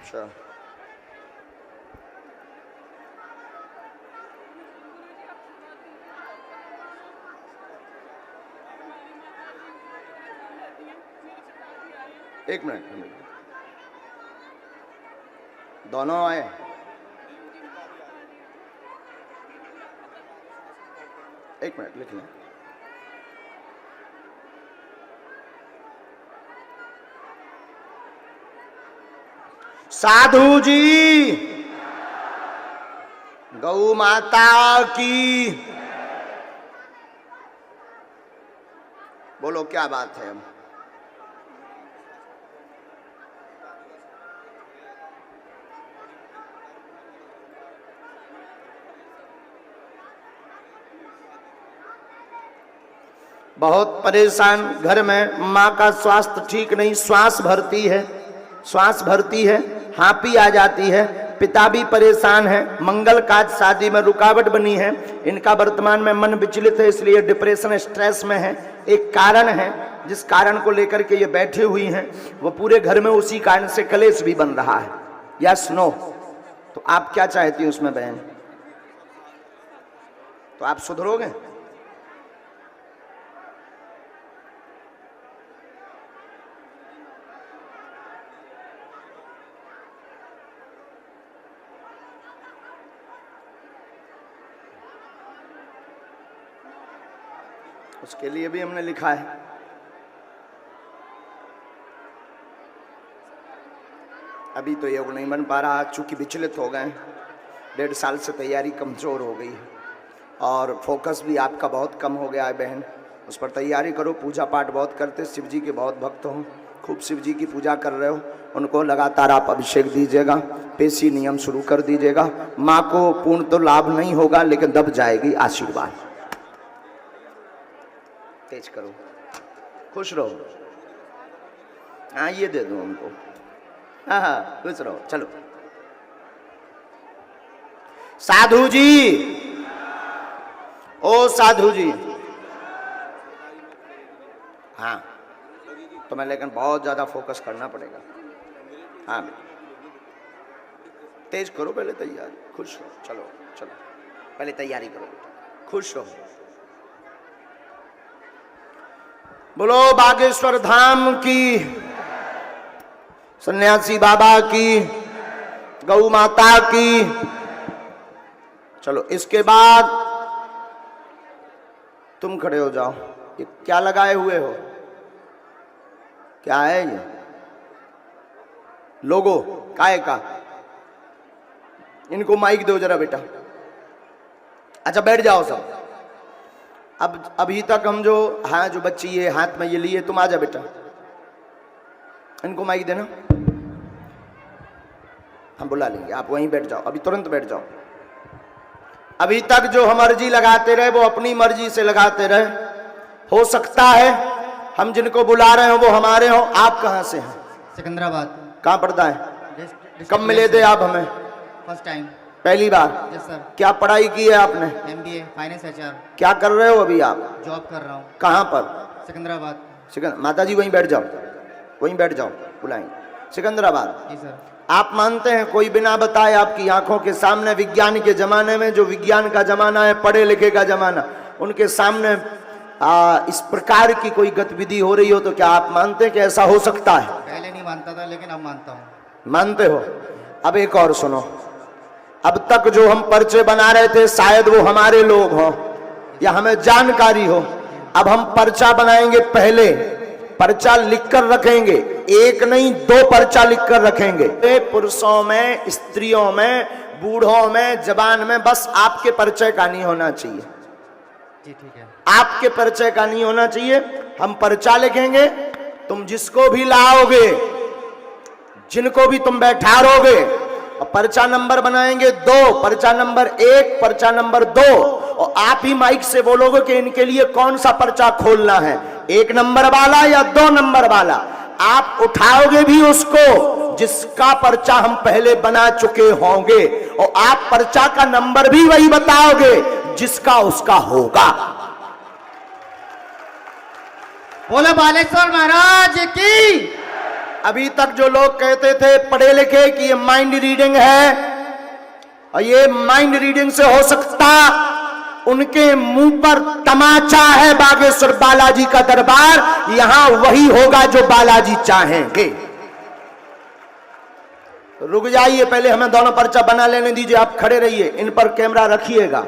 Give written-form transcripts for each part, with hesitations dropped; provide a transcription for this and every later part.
अच्छा, एक मिनट, दोनों आए। एक मिनट लिख लें। साधु जी, गौ माता की। बोलो क्या बात है। बहुत परेशान, घर में माँ का स्वास्थ्य ठीक नहीं, श्वास भरती है, हाँपी आ जाती है, पिता भी परेशान है, मंगल काज शादी में रुकावट बनी है, इनका वर्तमान में मन विचलित है, इसलिए डिप्रेशन स्ट्रेस में है। एक कारण है जिस कारण को लेकर के ये बैठी हुई हैं, वो पूरे घर में उसी कारण से कलेश भी बन रहा है। Yes no? तो आप क्या चाहती हैं उसमें बहन? तो आप सुधरोगे? उसके लिए भी हमने लिखा है। अभी तो योग नहीं बन पा रहा, चूंकि विचलित हो गए, 1.5 साल से तैयारी कमजोर हो गई है और फोकस भी आपका बहुत कम हो गया है बहन। उस पर तैयारी करो। पूजा पाठ बहुत करते, शिव जी के बहुत भक्त हो, खूब शिव जी की पूजा कर रहे हो, उनको लगातार आप अभिषेक दीजिएगा, पेशी नियम शुरू कर दीजिएगा। माँ को पूर्ण तो लाभ नहीं होगा, लेकिन दब जाएगी आशीर्वाद। तेज करो, खुश रहो। हाँ ये दे दो उनको। हाँ हाँ खुश रहो। चलो साधु जी, ओ साधु जी। हाँ तो मैं, लेकिन बहुत ज्यादा फोकस करना पड़ेगा। हाँ तेज करो पहले तैयारी, खुश हो। चलो चलो पहले तैयारी करो, खुश हो। बोलो बागेश्वर धाम की, सन्यासी बाबा की, गौ माता की। चलो इसके बाद तुम खड़े हो जाओ। ये क्या लगाए हुए हो? क्या है ये? लोगो काहे का? इनको माइक दो जरा बेटा। अच्छा बैठ जाओ सब। अब अभी तक हम जो, हाँ जो बच्ची ये हाथ में ये लिए, तुम आ जा बेटा, इनको माइक देना, हम बुला लेंगे। आप वहीं बैठ जाओ, अभी तुरंत बैठ जाओ। अभी तक जो हम अर्जी लगाते रहे वो अपनी मर्जी से लगाते रहे। हो सकता है हम जिनको बुला रहे हो वो हमारे हो। आप कहाँ से हैं? सिकंदराबाद। कहाँ पड़ता है? कब मिले थे आप हमें? First time. पहली बार? Yes sir. क्या पढ़ाई की है आपने? MBA finance HR। क्या कर रहे हो अभी आप? जॉब कर रहा हूँ। कहाँ पर? सिकंदराबाद। माता जी वहीं बैठ जाओ, वहीं बैठ जाओ, बुलाएंगे। सिकंदराबाद। जी सर। आप मानते हैं कोई बिना बताए आपकी आंखों के सामने विज्ञान के जमाने में, जो विज्ञान का जमाना है, पढ़े लिखे का जमाना, उनके सामने इस प्रकार की कोई गतिविधि हो रही हो, तो क्या आप मानते हैं कि ऐसा हो सकता है? पहले नहीं मानता था, लेकिन अब मानता हूँ। मानते हो? अब एक और सुनो। अब तक जो हम पर्चे बना रहे थे, शायद वो हमारे लोग हों या हमें जानकारी हो। अब हम पर्चा बनाएंगे, पहले पर्चा लिखकर रखेंगे, एक नहीं 2 पर्चा लिखकर रखेंगे। पुरुषों में, स्त्रियों में, बूढ़ों में, जवान में, बस आपके परिचय का नहीं होना चाहिए। जी ठीक है। आपके परिचय का नहीं होना चाहिए। हम पर्चा लिखेंगे, तुम जिसको भी लाओगे, जिनको भी तुम बैठारोगे, और पर्चा नंबर बनाएंगे 2, पर्चा नंबर 1, पर्चा नंबर 2, और आप ही माइक से बोलोगे कि इनके लिए कौन सा पर्चा खोलना है, 1 नंबर वाला या 2 नंबर वाला। आप उठाओगे भी उसको जिसका पर्चा हम पहले बना चुके होंगे, और आप पर्चा का नंबर भी वही बताओगे जिसका उसका होगा। बोलो बालेश्वर महाराज की। अभी तक जो लोग कहते थे पढ़े लिखे कि ये माइंड रीडिंग है और ये माइंड रीडिंग से हो सकता, उनके मुंह पर तमाचा है बागेश्वर बालाजी का दरबार। यहां वही होगा जो बालाजी चाहेंगे। रुक जाइए, पहले हमें दोनों पर्चा बना लेने दीजिए। आप खड़े रहिए, इन पर कैमरा रखिएगा।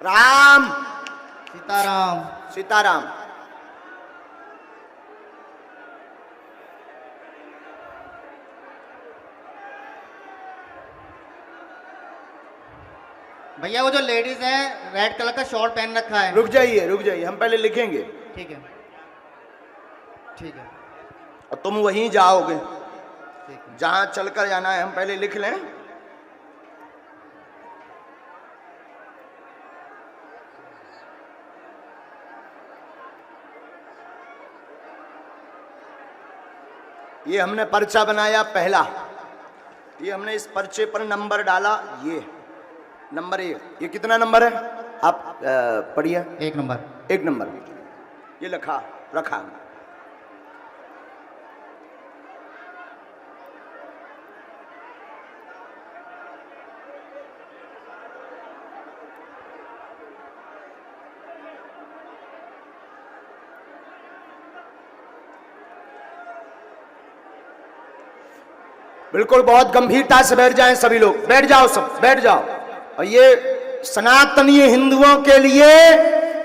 राम सीताराम। सीताराम। भैया वो जो लेडीज है रेड कलर का शॉर्ट पहन रखा है। रुक जाइए, रुक जाइए, हम पहले लिखेंगे। ठीक है, ठीक है, और तुम वहीं जाओगे ठीक है। जहां चलकर जाना है। हम पहले लिख लें। ये हमने पर्चा बनाया पहला। ये हमने इस पर्चे पर नंबर डाला। ये नंबर 1। ये कितना नंबर है आप पढ़िए। 1 नंबर। 1 नंबर ये लिखा रखा। बिल्कुल बहुत गंभीरता से बैठ जाएं सभी लोग। बैठ जाओ, सब बैठ जाओ। और ये सनातनीय हिंदुओं के लिए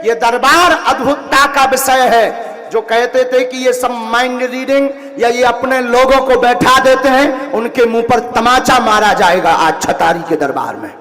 ये दरबार अद्भुतता का विषय है। जो कहते थे कि ये सब माइंड रीडिंग या ये अपने लोगों को बैठा देते हैं, उनके मुंह पर तमाचा मारा जाएगा आज छतारी के दरबार में।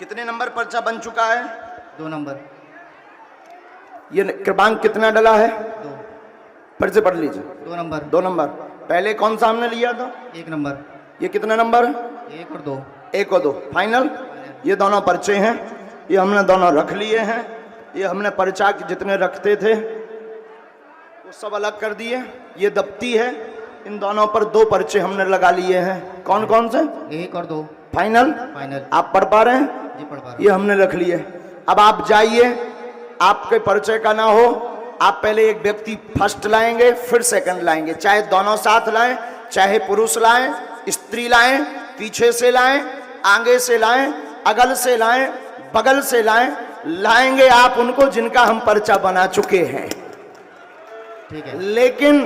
कितने नंबर पर्चा बन चुका है? 2 नंबर। ये क्रमांक कितना डला है? 2। फिर से पढ़ लीजिए। 2 नंबर। 2 नंबर। पहले कौन सा हमने लिया था? 1 नंबर। ये कितना नंबर? 1 और 2। 1 और 2 फाइनल। ये दोनों पर्चे हैं, ये हमने दोनों रख लिए हैं। ये हमने पर्चा जितने रखते थे वो सब अलग कर दिए। ये दफ्ती है, इन दोनों पर 2 पर्चे हमने लगा लिए हैं। कौन कौन से? 1 और 2 फाइनल। फाइनल। आप पढ़ पा रहे हैं? जी पढ़ पा रहा ये हमने रख लिए। अब आप जाइए, आपके परिचय का ना हो, आप पहले एक व्यक्ति फर्स्ट लाएंगे, फिर सेकंड लाएंगे। चाहे दोनों साथ लाएं, चाहे पुरुष लाएं, स्त्री लाएं, पीछे से लाएं, आगे से लाएं, अगल से लाएं, बगल से लाएं। लाएंगे आप उनको जिनका हम पर्चा बना चुके हैं। ठीक है। लेकिन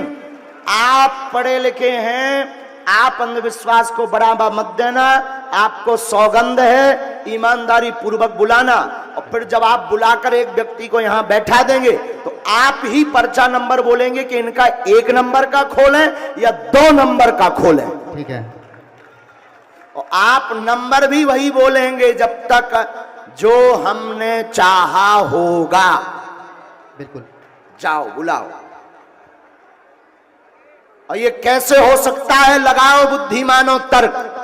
आप पढ़े लिखे हैं, आप अंधविश्वास को बढ़ावा मत देना। आपको सौगंध है ईमानदारी पूर्वक बुलाना। और फिर जब आप बुलाकर एक व्यक्ति को यहां बैठा देंगे तो आप ही पर्चा नंबर बोलेंगे कि इनका 1 नंबर का खोलें या 2 नंबर का खोलें। ठीक है। और आप नंबर भी वही बोलेंगे जब तक जो हमने चाहा होगा। बिल्कुल। जाओ बुलाओ। और ये कैसे हो सकता है? लगाओ बुद्धि, मानो तर्क।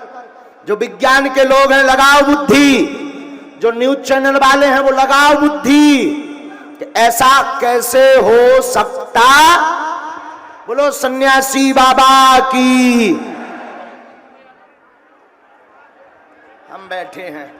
जो विज्ञान के लोग हैं लगाओ बुद्धि, जो न्यूज चैनल वाले हैं वो लगाओ बुद्धि कि ऐसा कैसे हो सकता। बोलो सन्यासी बाबा की। हम बैठे हैं।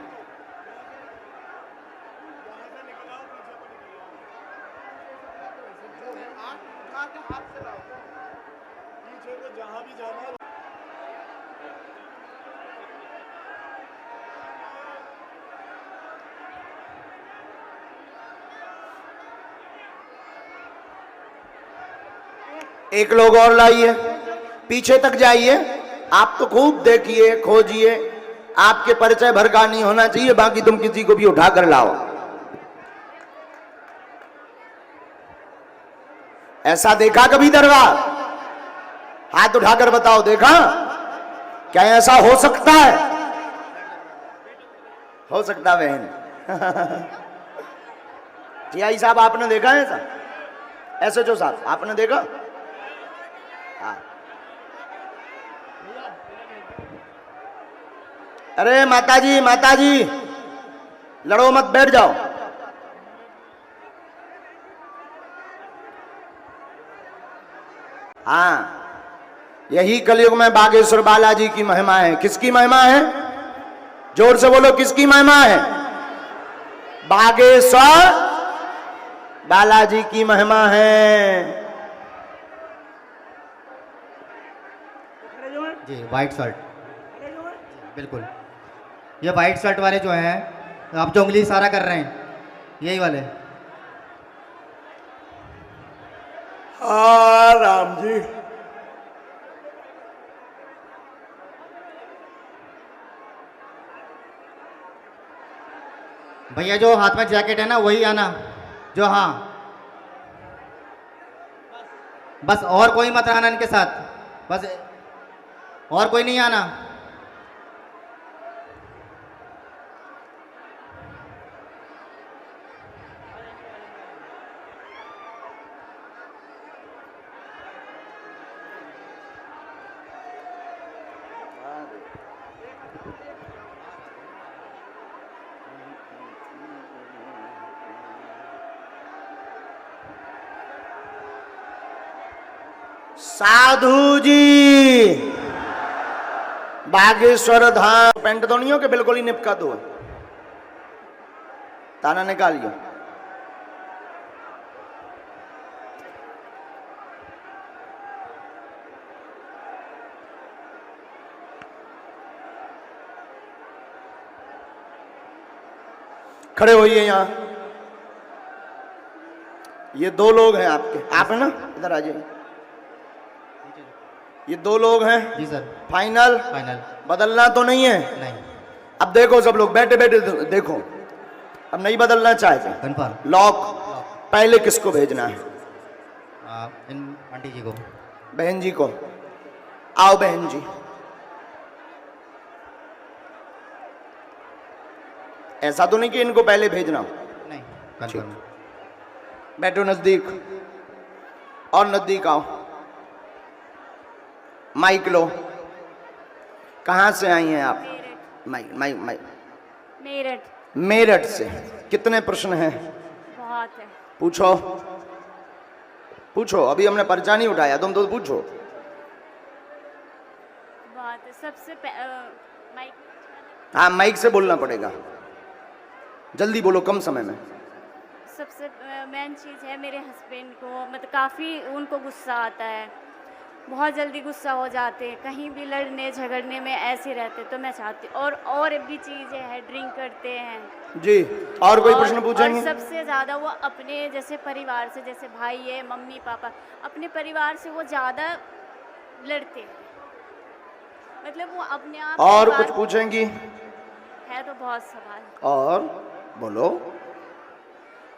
एक लोग और लाइए, पीछे तक जाइए। आप तो खूब देखिए, खोजिए। आपके परिचय भर का नहीं होना चाहिए, बाकी तुम किसी को भी उठा कर लाओ। ऐसा देखा कभी दरबार? हाथ उठाकर बताओ, देखा? क्या ऐसा हो सकता है? हो सकता बहन। टीआई साहब आपने देखा है ऐसा? SHO साहब आपने देखा? हाँ। अरे माता जी लड़ो मत, बैठ जाओ। हाँ, यही कलयुग में बागेश्वर बालाजी की महिमा है। किसकी महिमा है? जोर से बोलो, किसकी महिमा है? बागेश्वर बालाजी की महिमा है। जी वाइट शर्ट, बिल्कुल ये वाइट शर्ट वाले जो हैं, आप जो उंगली इशारा कर रहे हैं, यही वाले। हाँ राम जी। भैया जो हाथ में जैकेट है ना, वही आना जो, हाँ बस, और कोई मत आना इनके साथ, बस और कोई नहीं आना। साधु जी, बागेश्वर धाम। पेंट तो नहीं हो कि बिल्कुल ही निपका दो, ताना निकालियो। खड़े होइए यहाँ। ये दो लोग हैं आपके, आप है ना, इधर आ जाइए। ये दो लोग हैं जी सर। फाइनल? फाइनल। बदलना तो नहीं है? नहीं। अब देखो सब लोग बैठे बैठे देखो, अब नहीं बदलना चाहते। कन्फर्म। लॉक। पहले किसको भेजना है? इन आंटी जी को। बहन जी को। आओ बहन जी। ऐसा तो नहीं कि इनको पहले भेजना हो? नहीं, कन्फर्म। बैठो नजदीक, और नजदीक आओ। माइक लो। कहाँ से आई हैं आप? Mic mic mic. Meerut. Meerut से। कितने प्रश्न हैं? बहुत है। पूछो पूछो, अभी हमने पर्चा नहीं उठाया, तुम तो पूछो। बहुत है। सबसे माइक। हाँ, माइक से बोलना पड़ेगा, जल्दी बोलो, कम समय में। सबसे मेन चीज़ है मेरे हस्बैंड को, मतलब काफ़ी उनको गुस्सा आता है, बहुत जल्दी गुस्सा हो जाते हैं, कहीं भी लड़ने झगड़ने में ऐसे रहते। तो मैं चाहती, और भी चीज़ें हैं, ड्रिंक करते हैं जी। और कोई प्रश्न पूछेंगे? और सबसे ज़्यादा वो अपने जैसे परिवार से, जैसे भाई है, मम्मी पापा, अपने परिवार से वो ज़्यादा लड़ते हैं, मतलब वो अपने आप। और कुछ पूछेंगी? है तो बहुत सवाल। और बोलो।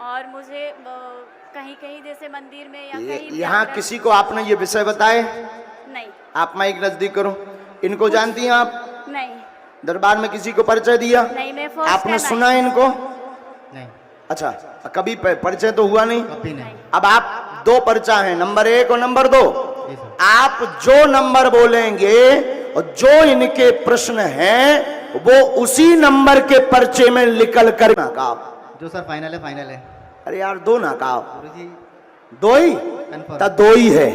और मुझे कहीं कहीं जैसे मंदिर में या कहीं यहाँ किसी को आपने ये विषय बताए? नहीं। आप माइक नजदीक करो। इनको जानती हैं आप? नहीं। दरबार में किसी को परिचय दिया? नहीं, मैं आपने सुना इनको? नहीं। अच्छा, कभी परिचय तो हुआ नहीं? कभी नहीं। अब आप दो पर्चा है, नंबर 1 और नंबर 2। जी सर। आप जो नंबर बोलेंगे और जो इनके प्रश्न हैं वो उसी नंबर के पर्चे में निकल कर ना कहा। जो सर फाइनल है, फाइनल है। अरे यार, दो ना कहा, गुरुजी दो ही कन्फर्म। तो दो ही है।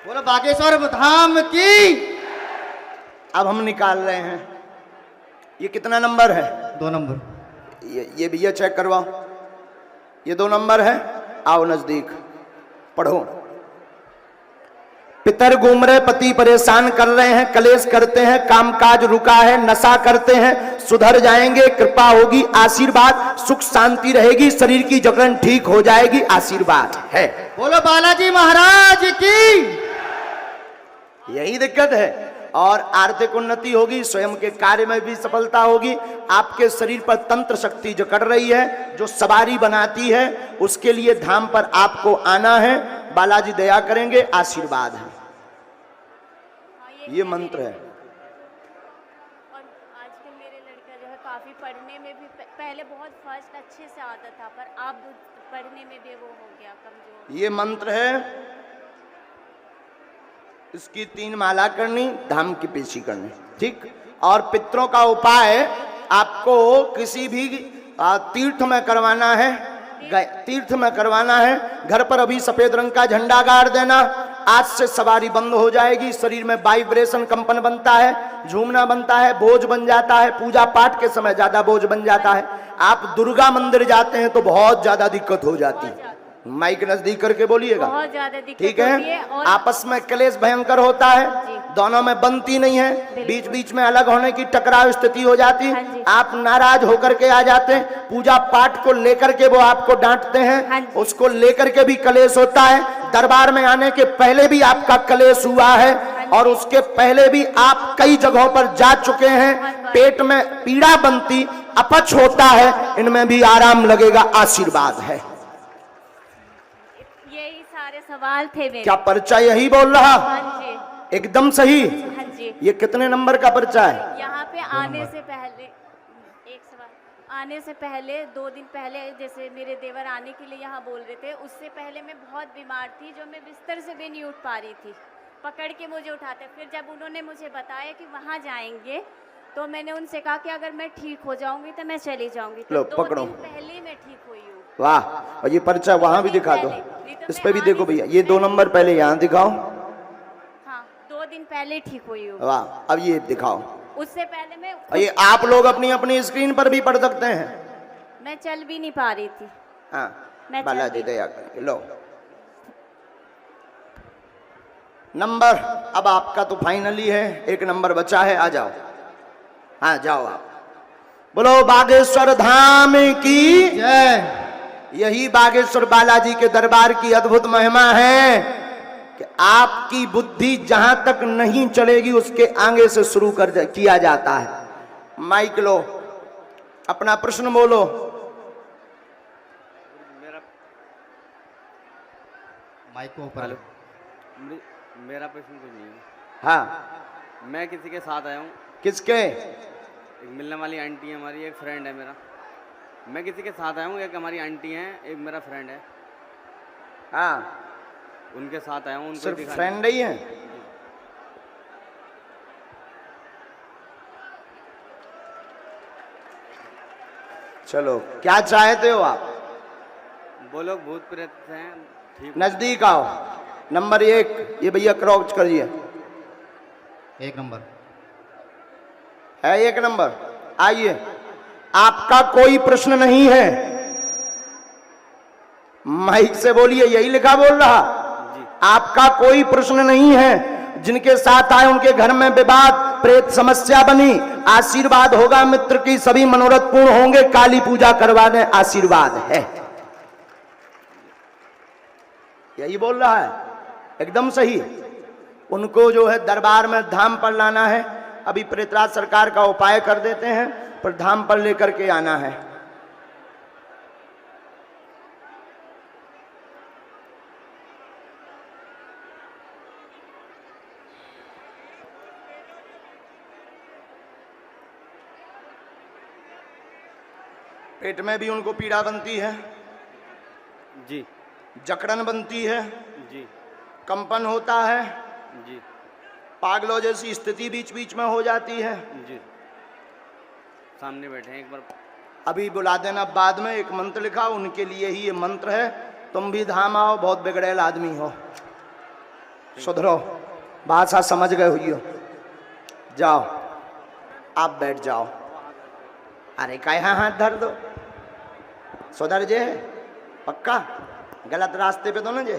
बोलो बागेश्वर धाम की। अब हम निकाल रहे हैं, ये कितना नंबर है? 2 नंबर। ये भैया चेक करवाओ, ये 2 नंबर है। आओ नजदीक, पढ़ो। पितर घूम रहे, पति परेशान कर रहे हैं, कलेश करते हैं, कामकाज रुका है, नशा करते हैं, सुधर जाएंगे, कृपा होगी, आशीर्वाद, सुख शांति रहेगी, शरीर की जकड़न ठीक हो जाएगी, आशीर्वाद है। बोलो बालाजी महाराज की। यही दिक्कत है। और आर्थिक उन्नति होगी, स्वयं के कार्य में भी सफलता होगी। आपके शरीर पर तंत्र शक्ति जो कर रही है, जो सवारी बनाती है, उसके लिए धाम पर आपको आना है। बालाजी दया करेंगे, आशीर्वाद है। ये मंत्र है। और आजकल मेरे लड़का जो है काफ़ी पढ़ने में भी, पहले बहुत फर्स्ट अच्छे से आता था, पर अब पढ़ने में भी वो हो गया कमजोर। ये मंत्र है। इसकी 3 माला करनी, धाम की पेशी करनी, ठीक। और पितरों का उपाय आपको किसी भी तीर्थ में करवाना है, तीर्थ में करवाना है। घर पर अभी सफेद रंग का झंडा गाड़ देना। आज से सवारी बंद हो जाएगी, शरीर में वाइब्रेशन कंपन बनता है, झूमना बनता है, बोझ बन जाता है, पूजा पाठ के समय ज्यादा बोझ बन जाता है। आप दुर्गा मंदिर जाते हैं तो बहुत ज्यादा दिक्कत हो जाती है। माइक नजदीक करके बोलिएगा, बहुत ज्यादा दिक्कत ठीक होती है। है। और आपस में क्लेश भयंकर होता है, दोनों में बनती नहीं है, बीच बीच में अलग होने की टकराव स्थिति हो जाती हाँ है। जी। आप नाराज होकर के आ जाते हैं, पूजा पाठ को लेकर के वो आपको डांटते हाँ हैं, जी। उसको लेकर के भी क्लेश होता है। दरबार में आने के पहले भी आपका क्लेश हुआ है और उसके पहले भी आप कई जगहों पर जा चुके हैं। पेट में पीड़ा बनती, अपच होता है, इनमें भी आराम लगेगा, आशीर्वाद है। यही सारे सवाल थे मेरे। क्या पर्चा यही बोल रहा? हाँ जी, एकदम सही। हाँ जी। ये कितने नंबर का पर्चा है? यहाँ पे आने से पहले एक सवाल, आने से पहले 2 दिन पहले जैसे मेरे देवर आने के लिए यहाँ बोल रहे थे, उससे पहले मैं बहुत बीमार थी, जो मैं बिस्तर से भी नहीं उठ पा रही थी, पकड़ के मुझे उठाते। फिर जब उन्होंने मुझे बताया कि वहाँ जाएंगे, तो मैंने उनसे कहा कि अगर मैं ठीक हो जाऊंगी तो मैं चली जाऊंगी। तो लो, 2 पकड़ो। दिन पहले मैं ठीक हुई हूँ। वाह। और ये पर्चा वहां भी दिखा दो, इस पे भी देखो भैया, ये 2 नंबर पहले यहाँ दिखाओ। हाँ, 2 दिन पहले ठीक हुई हूँ। वाह। अब ये दिखाओ। उससे पहले मैं और ये आप लोग अपनी अपनी स्क्रीन पर भी पढ़ सकते हैं। मैं चल भी नहीं पा रही थी। हाँ, मैं बालाजी चल भी- दया करके लो नंबर। अब आपका तो फाइनली है, 1 नंबर बचा है, आ जाओ। हाँ, जाओ आप। बोलो बागेश्वर धाम की जय। यही बागेश्वर बालाजी के दरबार की अद्भुत महिमा है कि आपकी बुद्धि जहां तक नहीं चलेगी उसके आगे से शुरू किया जाता है। माइक लो, अपना प्रश्न बोलो। माइक को ऊपर लो। मेरा प्रश्न कुछ नहीं है। हाँ, मैं किसी के साथ आया हूँ, किसके? एक मिलने वाली आंटी है हमारी, एक फ्रेंड है मेरा। मैं किसी के साथ आया हूँ, एक हमारी आंटी है, एक मेरा फ्रेंड है। हाँ, उनके साथ आया हूँ, उनको सिर्फ दिखाने। फ्रेंड ही है? चलो, क्या चाहते हो आप? वो लोग भूत प्रेत हैं, ठीक। नजदीक आओ। नंबर 1, ये भैया क्रॉच करिए। 1 नंबर है 1 नंबर। आइए, आपका कोई प्रश्न नहीं है, माइक से बोलिए, यही लिखा बोल रहा। जी। आपका कोई प्रश्न नहीं है। जिनके साथ आए उनके घर में विवाद, प्रेत समस्या बनी, आशीर्वाद होगा मित्र की, सभी मनोरथ पूर्ण होंगे, काली पूजा करवाने आशीर्वाद है। यही बोल रहा है, एकदम सही। उनको जो है दरबार में धाम पर लाना है। अभी प्रेतराज सरकार का उपाय कर देते हैं, पर धाम पर लेकर के आना है। पेट में भी उनको पीड़ा बनती है, जी जकड़न बनती है, जी कंपन होता है, जी पागलों जैसी स्थिति बीच बीच में हो जाती है। जी। सामने बैठे हैं, एक बार अभी बुला देना, बाद में एक मंत्र लिखा, उनके लिए ही ये मंत्र है। तुम भी धाम आओ, बहुत बिगड़ेल आदमी हो, सुधरो, भाषा समझ गए हुई हो। जाओ, आप बैठ जाओ। अरे का यहाँ हाथ धर दो, सुधर जे, पक्का गलत रास्ते पे तो ना जे।